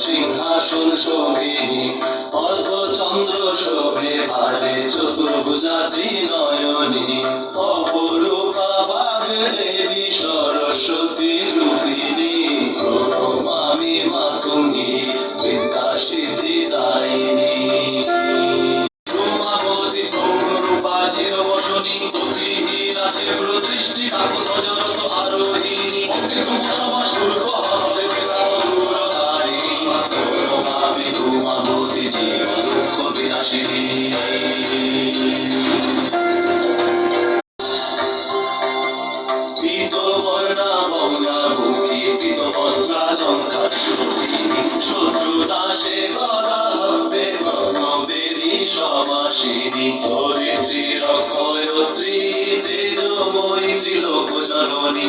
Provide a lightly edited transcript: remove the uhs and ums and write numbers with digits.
সিংহাসন শোভিনী অর্ধচন্দ্র শোভে ভারে চতুর্ভুজা ত্রিনয়নী অপরূপা বাগদেবী সরস্বতী রূপিণী প্রণমামি মাতঙ্গী বিদ্যা সিদ্ধি দায়িনী রূপাবতী প্রৌরূপা চিরবসনী অতিহীনা তীব্র দৃষ্টি কাকুতজরত আরোহিণী অগ্নিতম সভা শুল্ক হস্তে ধরিত্রী রক্ষয়ত্রী তেজময়ী ত্রিলোক জননী